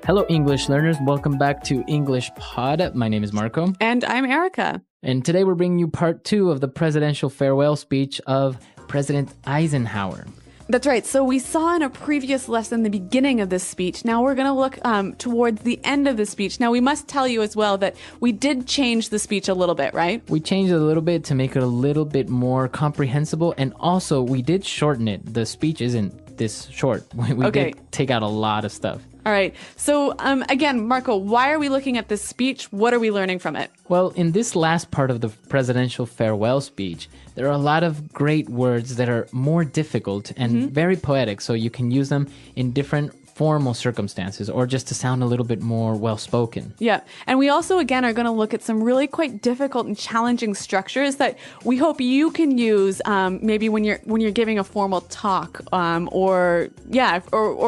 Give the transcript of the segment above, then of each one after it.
Hello, English learners. Welcome back to English Pod. My name is Marco. And I'm Erica. And today we're bringing you part 2 of the presidential farewell speech of President Eisenhower. That's right. So we saw in a previous lesson the beginning of this speech. Now we're going to look towards the end of the speech. Now we must tell you as well that we did change the speech a little bit, right? We changed it a little bit to make it a little bit more comprehensible. And also we did shorten it. The speech isn't this short. We did take out a lot of stuff. All right. So again, Marco, why are we looking at this speech? What are we learning from it? Well, in this last part of the presidential farewell speech, there are a lot of great words that are more difficult and very poetic, so you can use them in different formal circumstances or just to sound a little bit more well-spoken. Yeah. And we also, again, are going to look at some really quite difficult and challenging structures that we hope you can use maybe when you're giving a formal talk or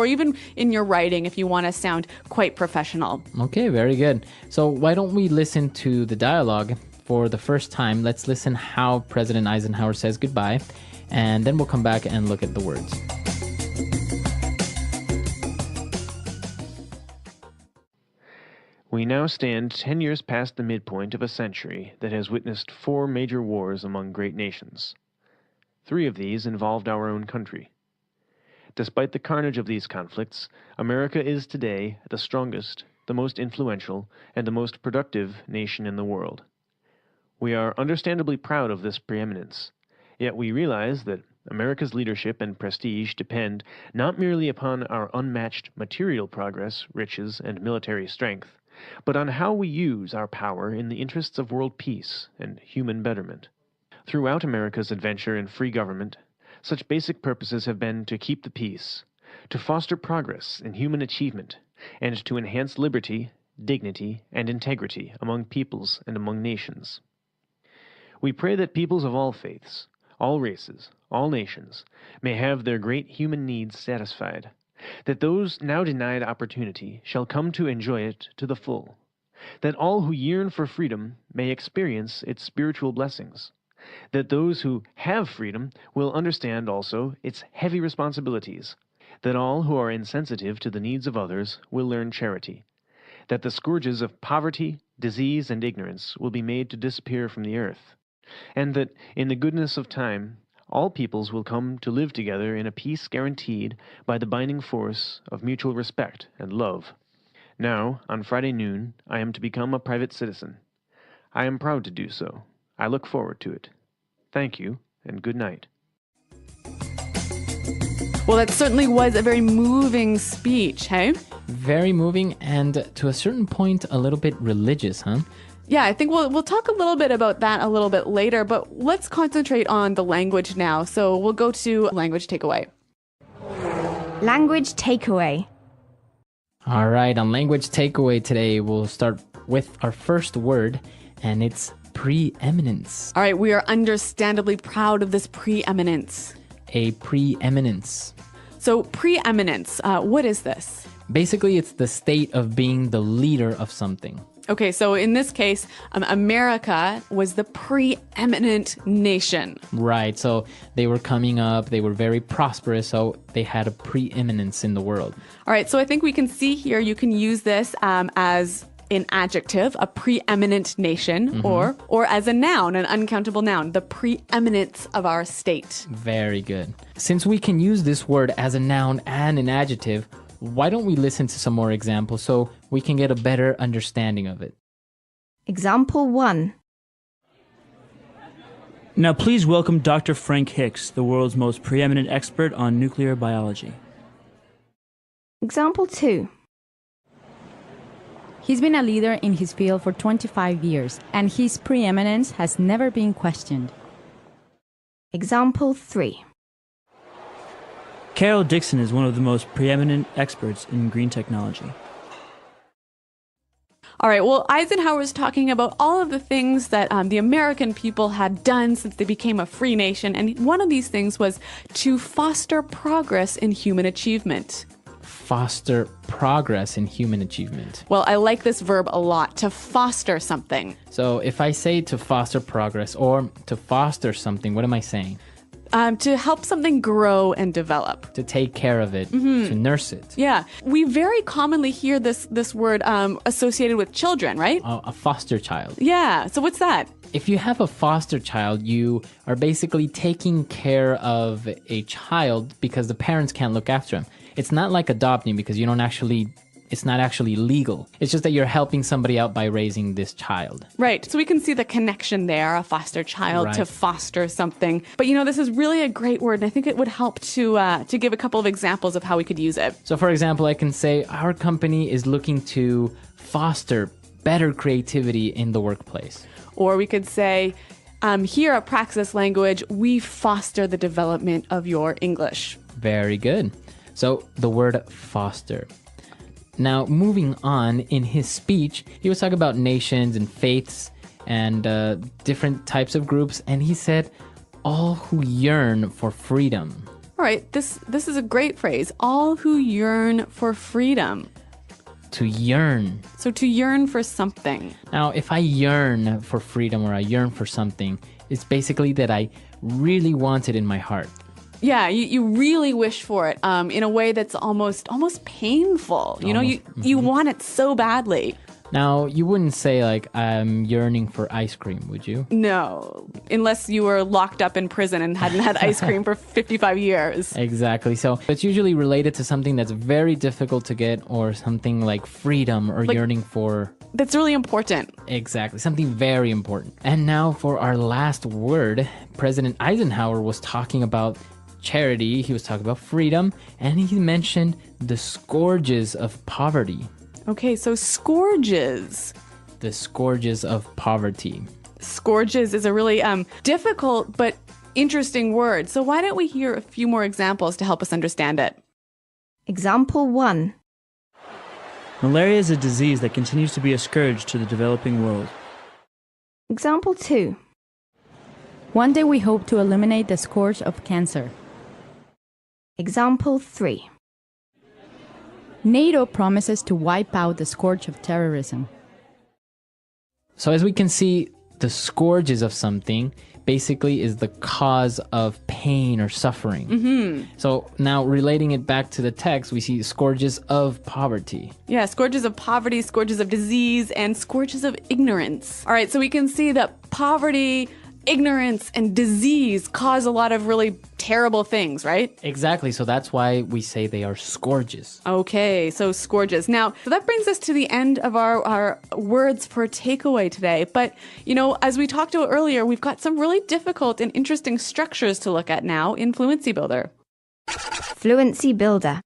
even in your writing if you want to sound quite professional. Okay, very good. So why don't we listen to the dialogue for the first time? Let's listen how President Eisenhower says goodbye, and then we'll come back and look at the words. We now stand 10 years past the midpoint of a century that has witnessed 4 major wars among great nations. 3 of these involved our own country. Despite the carnage of these conflicts, America is today the strongest, the most influential, and the most productive nation in the world. We are understandably proud of this preeminence, yet we realize that America's leadership and prestige depend not merely upon our unmatched material progress, riches, and military strength, but on how we use our power in the interests of world peace and human betterment. Throughout America's adventure in free government, such basic purposes have been to keep the peace, to foster progress in human achievement, and to enhance liberty, dignity, and integrity among peoples and among nations. We pray that peoples of all faiths, all races, all nations, may have their great human needs satisfied, that those now denied opportunity shall come to enjoy it to the full, that all who yearn for freedom may experience its spiritual blessings, that those who have freedom will understand also its heavy responsibilities, that all who are insensitive to the needs of others will learn charity, that the scourges of poverty, disease, and ignorance will be made to disappear from the earth, and that in the goodness of time all peoples will come to live together in a peace guaranteed by the binding force of mutual respect and love. Now, on Friday noon, I am to become a private citizen. I am proud to do so. I look forward to it. Thank you, and good night. Well, that certainly was a very moving speech, hey? Very moving and to a certain point a little bit religious, huh? Yeah, I think we'll talk a little bit about that a little bit later, but let's concentrate on the language now. So we'll go to language takeaway. Language takeaway. All right, on language takeaway today, we'll start with our first word, and it's preeminence. All right, we are understandably proud of this preeminence. A preeminence. So preeminence, what is this? Basically, it's the state of being the leader of something. Okay, so in this case, America was the preeminent nation. Right, so they were coming up, they were very prosperous, so they had a preeminence in the world. All right, so I think we can see here you can use this as an adjective, a preeminent nation, or as a noun, an uncountable noun, the preeminence of our state. Very good. Since we can use this word as a noun and an adjective, why don't we listen to some more examples so we can get a better understanding of it? Example 1. Now please welcome Dr. Frank Hicks, the world's most preeminent expert on nuclear biology. Example 2. He's been a leader in his field for 25 years, and his preeminence has never been questioned. Example 3. Carol Dixon is one of the most preeminent experts in green technology. All right, well, Eisenhower was talking about all of the things that the American people had done since they became a free nation, and one of these things was to foster progress in human achievement. Foster progress in human achievement. Well, I like this verb a lot, to foster something. So if I say to foster progress or to foster something, what am I saying? To help something grow and develop. To take care of it, to nurse it. Yeah. We very commonly hear this word associated with children, right? A foster child. Yeah. So what's that? If you have a foster child, you are basically taking care of a child because the parents can't look after him. It's not like adopting because it's not actually legal. It's just that you're helping somebody out by raising this child. Right. So we can see the connection there, a foster child to foster something. But this is really a great word, and I think it would help to give a couple of examples of how we could use it. So for example, I can say our company is looking to foster better creativity in the workplace. Or we could say, here at Praxis Language, we foster the development of your English. Very good. So the word foster. Now, moving on, in his speech, he was talking about nations and faiths and different types of groups, and he said, all who yearn for freedom. All right, this is a great phrase. All who yearn for freedom. To yearn. So to yearn for something. Now, if I yearn for freedom or I yearn for something, it's basically that I really want it in my heart. Yeah, you really wish for it in a way that's almost painful. You want it so badly. Now, you wouldn't say like, I'm yearning for ice cream, would you? No, unless you were locked up in prison and hadn't had ice cream for 55 years. Exactly. So it's usually related to something that's very difficult to get or something like freedom or yearning for. That's really important. Exactly. Something very important. And now for our last word, President Eisenhower was talking about charity, he was talking about freedom, and he mentioned the scourges of poverty. Okay, so scourges. The scourges of poverty. Scourges is a really difficult but interesting word. So why don't we hear a few more examples to help us understand it? Example 1. Malaria is a disease that continues to be a scourge to the developing world. Example 2. One day we hope to eliminate the scourge of cancer. Example 3. NATO promises to wipe out the scourge of terrorism. So as we can see, the scourges of something basically is the cause of pain or suffering. Mm-hmm. So now relating it back to the text, we see scourges of poverty. Yeah, scourges of poverty, scourges of disease, and scourges of ignorance. All right, so we can see that poverty, ignorance, and disease cause a lot of really terrible things, right? Exactly. So that's why we say they are scourges. Okay, so scourges. Now, so that brings us to the end of our words for takeaway today. But, as we talked about earlier, we've got some really difficult and interesting structures to look at now in Fluency Builder. Fluency Builder.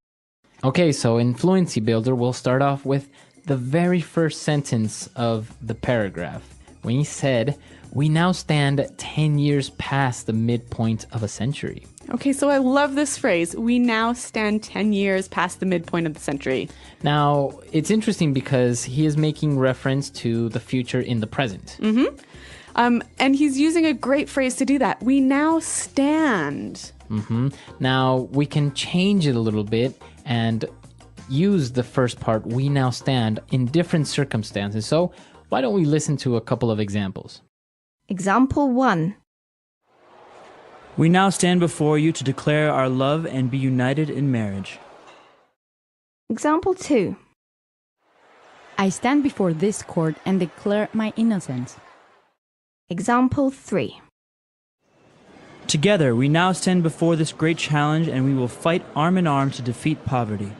Okay, so in Fluency Builder, we'll start off with the very first sentence of the paragraph. When he said, we now stand 10 years past the midpoint of a century. Okay, so I love this phrase. We now stand 10 years past the midpoint of the century. Now, it's interesting because he is making reference to the future in the present. Mm-hmm. And he's using a great phrase to do that. We now stand. Mm-hmm. Now, we can change it a little bit and use the first part, we now stand, in different circumstances. So why don't we listen to a couple of examples? Example 1. We now stand before you to declare our love and be united in marriage. Example 2. I stand before this court and declare my innocence. Example 3. Together, we now stand before this great challenge and we will fight arm in arm to defeat poverty.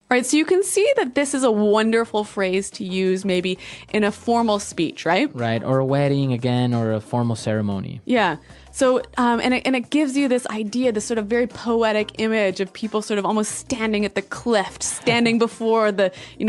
All right, so you can see that this is a wonderful phrase to use maybe in a formal speech, right? Right, or a wedding again, or a formal ceremony. Yeah. So, and it gives you this idea, this sort of very poetic image of people sort of almost standing at the cliff, standing before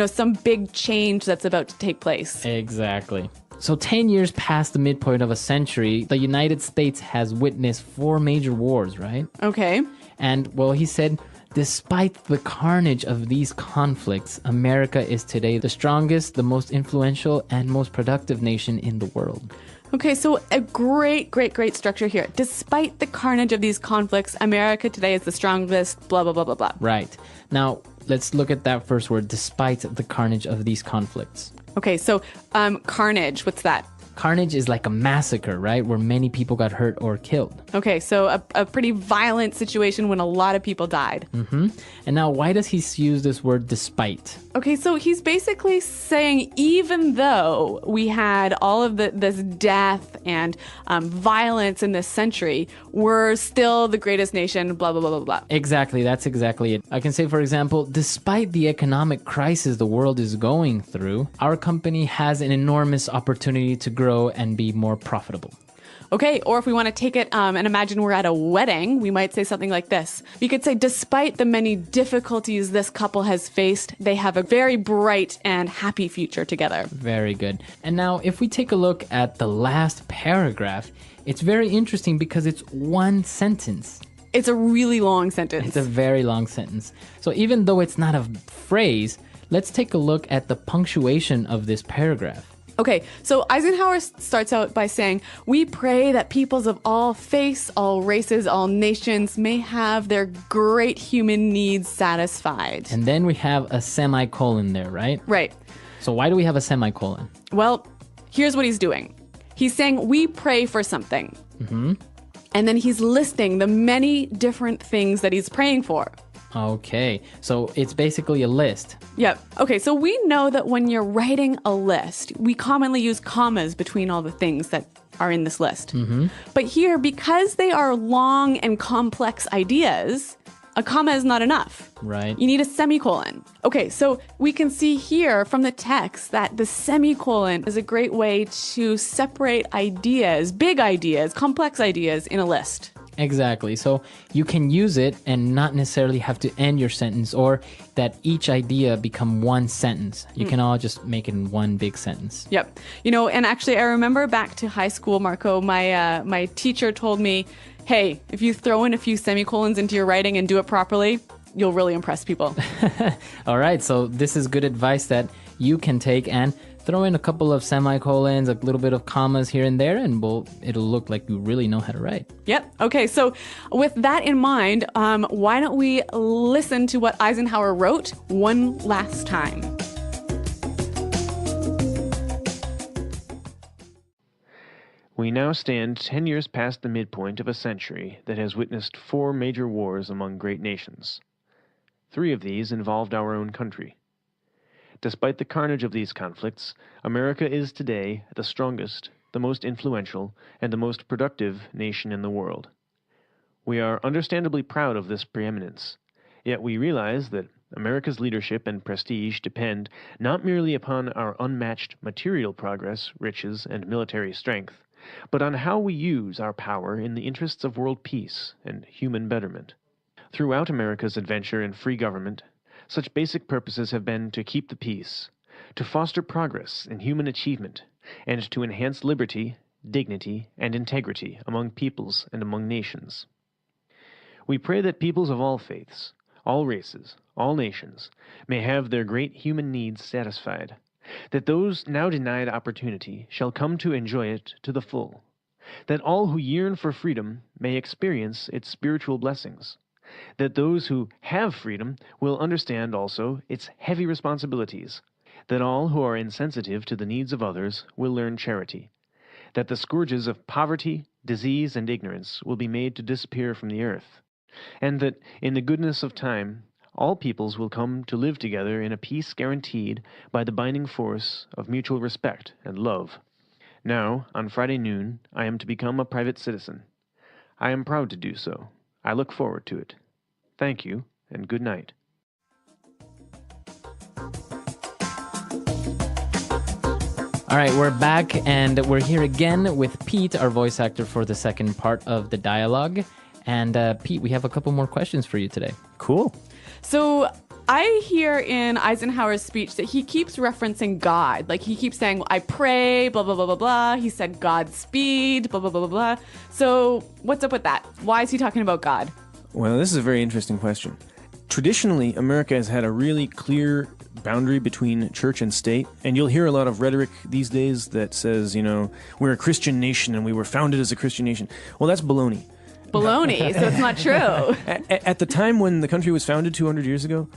some big change that's about to take place. Exactly. So 10 years past the midpoint of a century, the United States has witnessed 4 major wars, right? Okay. And, well, he said, despite the carnage of these conflicts, America is today the strongest, the most influential, and most productive nation in the world. Okay, so a great structure here. Despite the carnage of these conflicts, America today is the strongest, blah, blah, blah, blah, blah. Right. Now, let's look at that first word, despite the carnage of these conflicts. Okay, so carnage, what's that? Carnage is like a massacre, right? Where many people got hurt or killed. Okay, so a pretty violent situation when a lot of people died. And now, why does he use this word despite? Okay, so he's basically saying even though we had all of this death and violence in this century, we're still the greatest nation, blah, blah, blah, blah, blah. Exactly, that's exactly it. I can say, for example, despite the economic crisis the world is going through, our company has an enormous opportunity to grow and be more profitable. Okay, or if we want to take it and imagine we're at a wedding, we might say something like this. We could say, despite the many difficulties this couple has faced, they have a very bright and happy future together. Very good. And now, if we take a look at the last paragraph, it's very interesting because it's one sentence. It's a really long sentence. It's a very long sentence. So even though it's not a phrase, let's take a look at the punctuation of this paragraph. Okay, so Eisenhower starts out by saying, we pray that peoples of all faiths, all races, all nations may have their great human needs satisfied. And then we have a semicolon there, right? Right. So why do we have a semicolon? Well, here's what he's doing. He's saying, we pray for something. And then he's listing the many different things that he's praying for. Okay, so it's basically a list. Yep. Okay, so we know that when you're writing a list, we commonly use commas between all the things that are in this list. But here, because they are long and complex ideas, a comma is not enough. Right. You need a semicolon. Okay, so we can see here from the text that the semicolon is a great way to separate ideas, big ideas, complex ideas in a list. Exactly. So you can use it and not necessarily have to end your sentence or that each idea become one sentence. You can all just make it in one big sentence. Yep. You know, and actually I remember back to high school, Marco, my teacher told me, hey, if you throw in a few semicolons into your writing and do it properly, you'll really impress people. All right. So this is good advice that you can take and throw in a couple of semicolons, a little bit of commas here and there, and it'll look like you really know how to write. Yep. Okay. So with that in mind, why don't we listen to what Eisenhower wrote one last time? We now stand 10 years past the midpoint of a century that has witnessed 4 major wars among great nations. 3 of these involved our own country. Despite the carnage of these conflicts, America is today the strongest, the most influential, and the most productive nation in the world. We are understandably proud of this preeminence, yet we realize that America's leadership and prestige depend not merely upon our unmatched material progress, riches, and military strength, but on how we use our power in the interests of world peace and human betterment. Throughout America's adventure in free government, such basic purposes have been to keep the peace, to foster progress in human achievement, and to enhance liberty, dignity, and integrity among peoples and among nations. We pray that peoples of all faiths, all races, all nations, may have their great human needs satisfied, that those now denied opportunity shall come to enjoy it to the full, that all who yearn for freedom may experience its spiritual blessings, that those who have freedom will understand also its heavy responsibilities, that all who are insensitive to the needs of others will learn charity, that the scourges of poverty, disease, and ignorance will be made to disappear from the earth, and that, in the goodness of time, all peoples will come to live together in a peace guaranteed by the binding force of mutual respect and love. Now, on Friday noon, I am to become a private citizen. I am proud to do so. I look forward to it. Thank you, and good night. All right, we're back, and we're here again with Pete, our voice actor for the second part of the dialogue. And Pete, we have a couple more questions for you today. Cool. So I hear in Eisenhower's speech that he keeps referencing God. Like he keeps saying, I pray, blah, blah, blah, blah, blah. He said Godspeed, blah, blah, blah, blah, blah. So what's up with that? Why is he talking about God? Well, this is a very interesting question. Traditionally, America has had a really clear boundary between church and state, and you'll hear a lot of rhetoric these days that says, we're a Christian nation and we were founded as a Christian nation. Well, that's baloney. Baloney, so it's not true. At the time when the country was founded 200 years ago,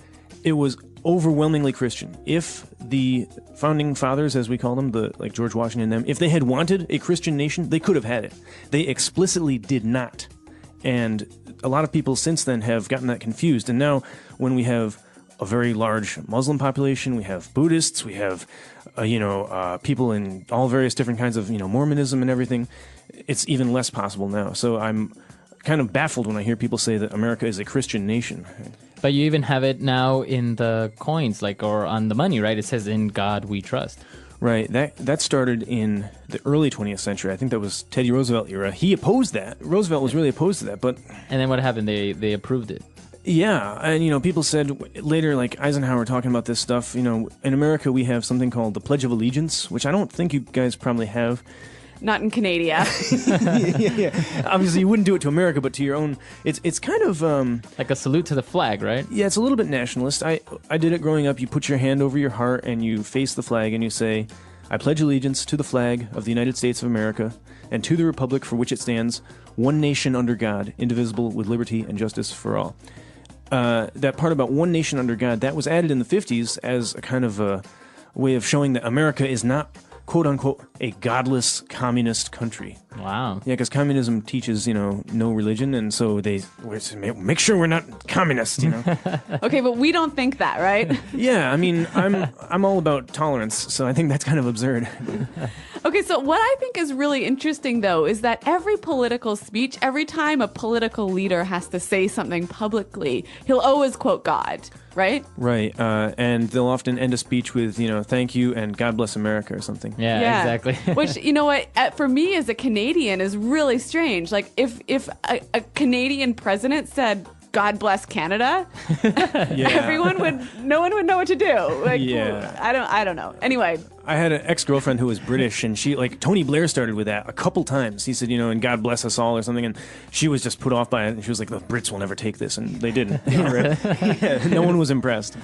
It was overwhelmingly Christian. If the founding fathers, as we call them, like George Washington and them, if they had wanted a Christian nation, they could have had it. They explicitly did not. And a lot of people since then have gotten that confused. And now when we have a very large Muslim population, we have Buddhists, we have people in all various different kinds of Mormonism and everything, it's even less possible now. So I'm kind of baffled when I hear people say that America is a Christian nation. But you even have it now in the coins, or on the money, right? It says, "In God we trust." Right. That started in the early 20th century. I think that was Teddy Roosevelt era. He opposed that. Roosevelt was really opposed to that, but... And then what happened? They approved it. Yeah, and people said later, like Eisenhower talking about this stuff, in America we have something called the Pledge of Allegiance, which I don't think you guys probably have. Not in Canada. yeah. Obviously, you wouldn't do it to America, but to your own. It's kind of like a salute to the flag, right? Yeah, it's a little bit nationalist. I did it growing up. You put your hand over your heart and you face the flag and you say, "I pledge allegiance to the flag of the United States of America and to the republic for which it stands, one nation under God, indivisible, with liberty and justice for all." That part about one nation under God, that was added in the 50s as a kind of a way of showing that America is not, quote-unquote, a godless communist country. Wow. Yeah, because communism teaches, no religion, and so they make sure we're not communist, Okay, but we don't think that, right? Yeah, I mean, I'm all about tolerance, so I think that's kind of absurd. Okay, so what I think is really interesting, though, is that every political speech, every time a political leader has to say something publicly, he'll always quote God, right? Right, and they'll often end a speech with, "Thank you" and "God bless America" or something. Yeah. Exactly. Which, for me as a Canadian is really strange. Like, if a Canadian president said, "God bless Canada," no one would know what to do. Like, yeah. I don't know. Anyway. I had an ex-girlfriend who was British, and she, Tony Blair started with that a couple times. He said, "And God bless us all" or something, and she was just put off by it, and she was like, "The Brits will never take this," and they didn't. No one was impressed.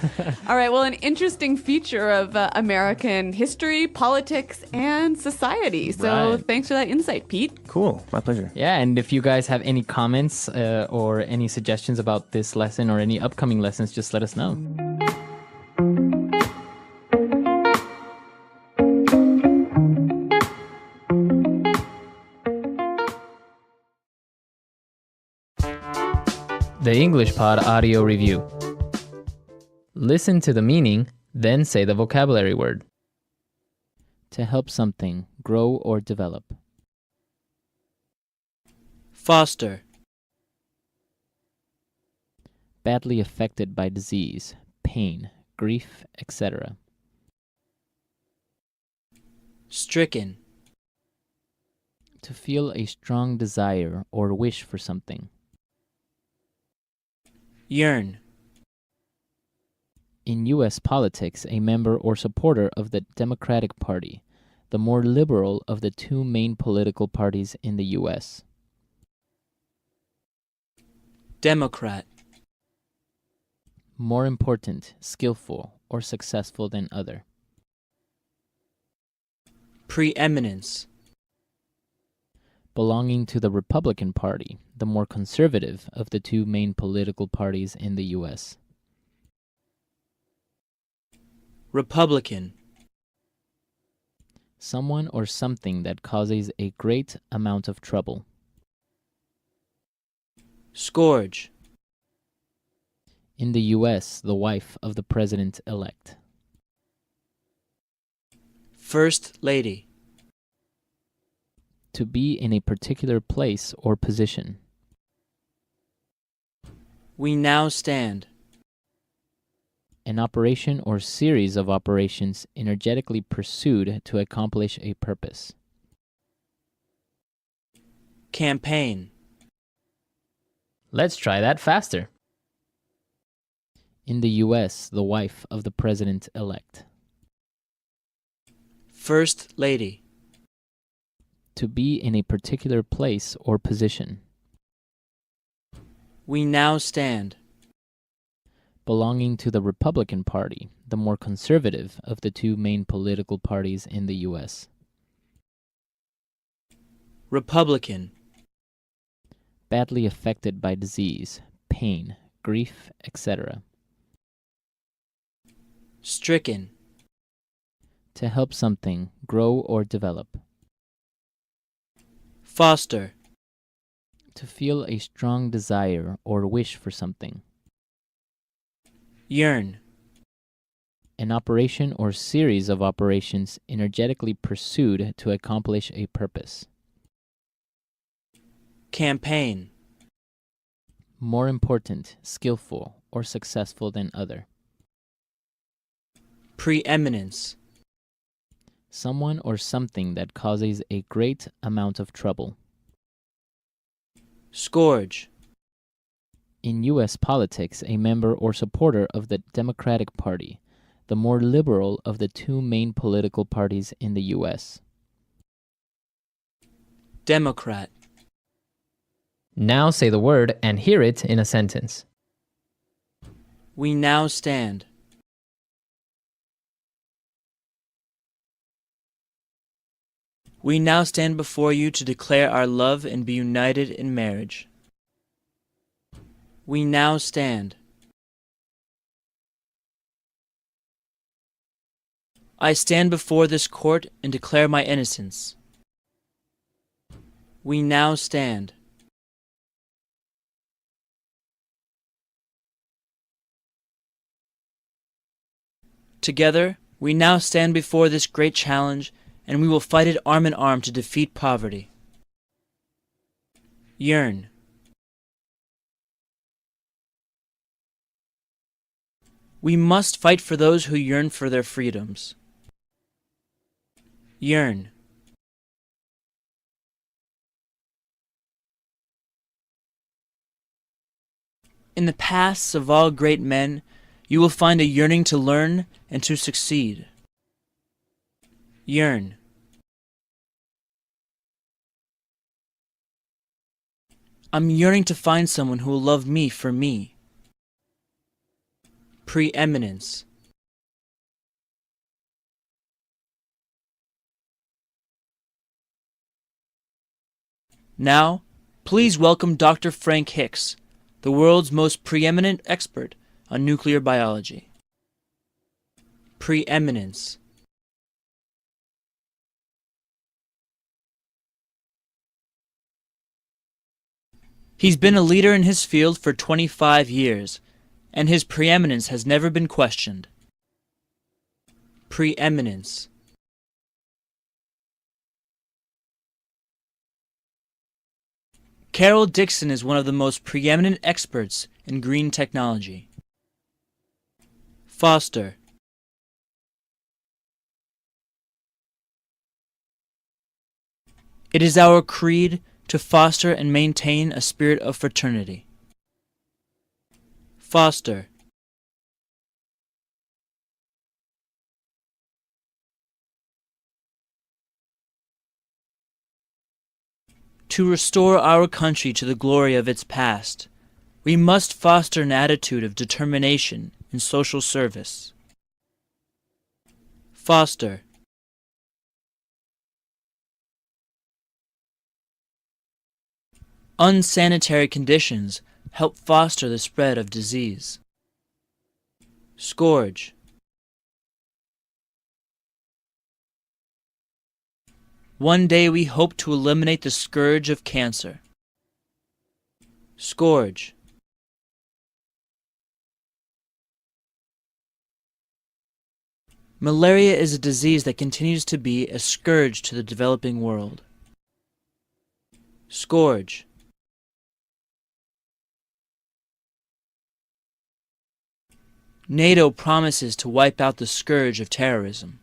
All right, well, an interesting feature of American history, politics, and society. So Thanks for that insight, Pete. Cool. My pleasure. Yeah, and if you guys have any comments or any suggestions about this lesson or any upcoming lessons, just let us know. The English Pod Audio Review. Listen to the meaning, then say the vocabulary word. To help something grow or develop. Foster. Badly affected by disease, pain, grief, etc. Stricken. To feel a strong desire or wish for something. Yearn. In U.S. politics, a member or supporter of the Democratic Party, the more liberal of the two main political parties in the U.S. Democrat. More important, skillful, or successful than other. Preeminence. Belonging to the Republican Party, the more conservative of the two main political parties in the U.S. Republican. Someone or something that causes a great amount of trouble. Scourge. In the U.S., the wife of the president-elect. First Lady. To be in a particular place or position. We now stand. An operation or series of operations energetically pursued to accomplish a purpose. Campaign. Let's try that faster. In the U.S., the wife of the president-elect. First Lady. To be in a particular place or position. We now stand. Belonging to the Republican Party, the more conservative of the two main political parties in the U.S. Republican. Badly affected by disease, pain, grief, etc. Stricken. To help something grow or develop. Foster. To feel a strong desire or wish for something. Yearn. An operation or series of operations energetically pursued to accomplish a purpose. Campaign. More important, skillful, or successful than other. Preeminence. Someone or something that causes a great amount of trouble. Scourge. In U.S. politics, a member or supporter of the Democratic Party, the more liberal of the two main political parties in the U.S. Democrat. Now say the word and hear it in a sentence. We now stand. We now stand before you to declare our love and be united in marriage. We now stand. I stand before this court and declare my innocence. We now stand. Together, we now stand before this great challenge, and we will fight it arm in arm to defeat poverty. Yearn. We must fight for those who yearn for their freedoms. Yearn. In the pasts of all great men, you will find a yearning to learn and to succeed. Yearn. I'm yearning to find someone who will love me for me. Preeminence. Now, please welcome Dr. Frank Hicks, the world's most preeminent expert on nuclear biology. Preeminence. He's been a leader in his field for 25 years, and his preeminence has never been questioned. Preeminence. Carol Dixon is one of the most preeminent experts in green technology. Foster. It is our creed to foster and maintain a spirit of fraternity. Foster. To restore our country to the glory of its past, we must foster an attitude of determination in social service. Foster. Unsanitary conditions help foster the spread of disease. Scourge. One day we hope to eliminate the scourge of cancer. Scourge. Malaria is a disease that continues to be a scourge to the developing world. Scourge. NATO promises to wipe out the scourge of terrorism.